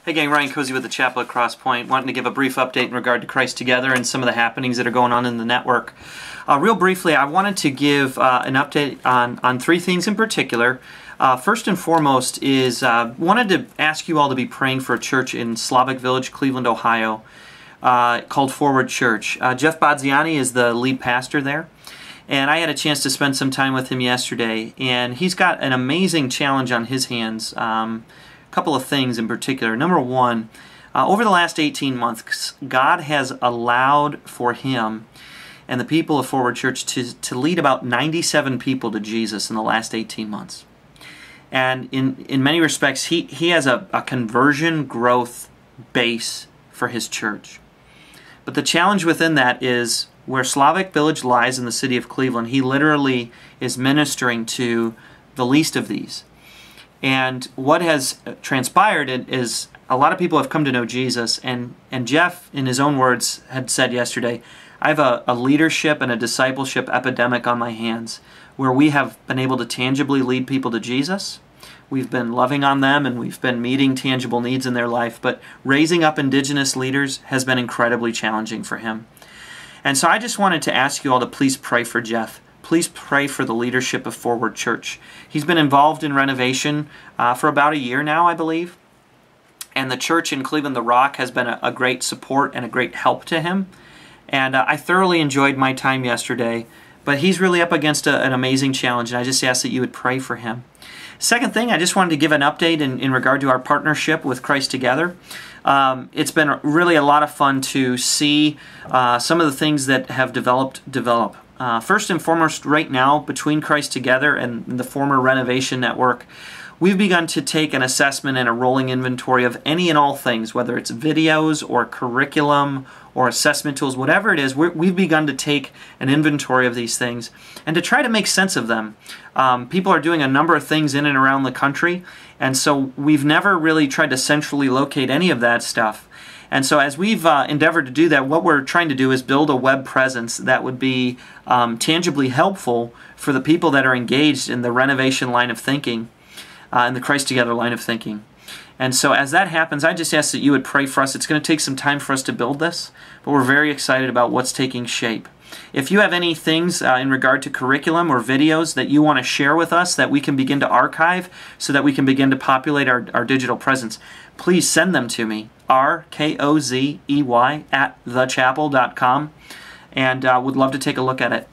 Hey gang, Ryan Cozy with the Chapel at Cross Point, wanting to give a brief update in regard to Christ Together and some of the happenings that are going on in the network. Real briefly, I wanted to give an update on three things in particular. First and foremost is wanted to ask you all to be praying for a church in Slavic Village, Cleveland, Ohio, called Forward Church. Jeff Badziani is the lead pastor there. And I had a chance to spend some time with him yesterday, and he's got an amazing challenge on his hands. Couple of things in particular. Number one, over the last 18 months, God has allowed for him and the people of Forward Church to lead about 97 people to Jesus in the last 18 months. And in many respects, he has a conversion growth base for his church. But the challenge within that is where Slavic Village lies in the city of Cleveland, he literally is ministering to the least of these. And what has transpired is a lot of people have come to know Jesus, and Jeff, in his own words, had said yesterday, I have a leadership and a discipleship epidemic on my hands where we have been able to tangibly lead people to Jesus. We've been loving on them and we've been meeting tangible needs in their life, but raising up indigenous leaders has been incredibly challenging for him. And so I just wanted to ask you all to please pray for Jeff. Please pray for the leadership of Forward Church. He's been involved in renovation for about a year now, I believe. And the church in Cleveland, The Rock, has been a great support and a great help to him. And I thoroughly enjoyed my time yesterday. But he's really up against an amazing challenge, and I just ask that you would pray for him. Second thing, I just wanted to give an update in regard to our partnership with Christ Together. It's been really a lot of fun to see some of the things that have developed. First and foremost, right now, between Christ Together and the former Renovation Network, we've begun to take an assessment and a rolling inventory of any and all things, whether it's videos or curriculum or assessment tools, whatever it is. We've begun to take an inventory of these things and to try to make sense of them. People are doing a number of things in and around the country, and so we've never really tried to centrally locate any of that stuff. And so as we've endeavored to do that, what we're trying to do is build a web presence that would be tangibly helpful for the people that are engaged in the renovation line of thinking, in the Christ Together line of thinking. And so as that happens, I just ask that you would pray for us. It's going to take some time for us to build this, but we're very excited about what's taking shape. If you have any things in regard to curriculum or videos that you want to share with us that we can begin to archive so that we can begin to populate our digital presence, please send them to me, rkozey@thechapel.com, and would love to take a look at it.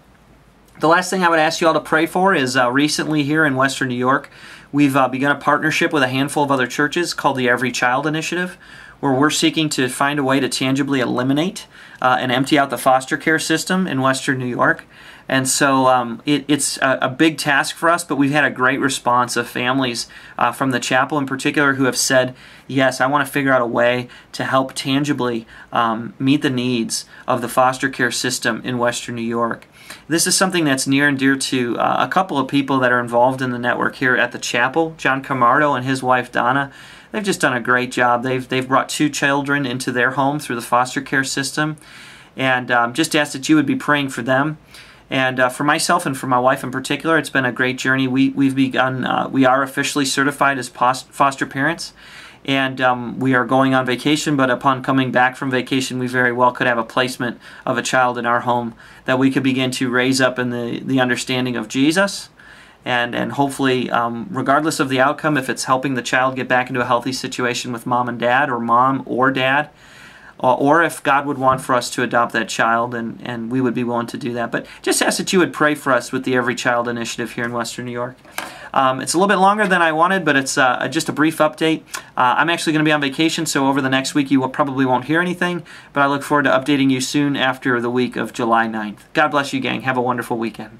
The last thing I would ask you all to pray for is recently here in Western New York, we've begun a partnership with a handful of other churches called the Every Child Initiative, where we're seeking to find a way to tangibly eliminate and empty out the foster care system in Western New York. And so it's a big task for us, but we've had a great response of families from the chapel in particular who have said, yes, I want to figure out a way to help tangibly meet the needs of the foster care system in Western New York. This is something that's near and dear to a couple of people that are involved in the network here at the chapel. John Camardo and his wife Donna, they've just done a great job. They've brought 2 children into their home through the foster care system, and just ask that you would be praying for them. And for myself and for my wife in particular, it's been a great journey. We've begun, we are officially certified as foster parents, and we are going on vacation, but upon coming back from vacation, we very well could have a placement of a child in our home that we could begin to raise up in the understanding of Jesus. And hopefully, regardless of the outcome, if it's helping the child get back into a healthy situation with mom and dad, or mom or dad, or if God would want for us to adopt that child, and we would be willing to do that. But just ask that you would pray for us with the Every Child Initiative here in Western New York. It's a little bit longer than I wanted, but it's just a brief update. I'm actually going to be on vacation, so over the next week you probably won't hear anything, but I look forward to updating you soon after the week of July 9th. God bless you, gang. Have a wonderful weekend.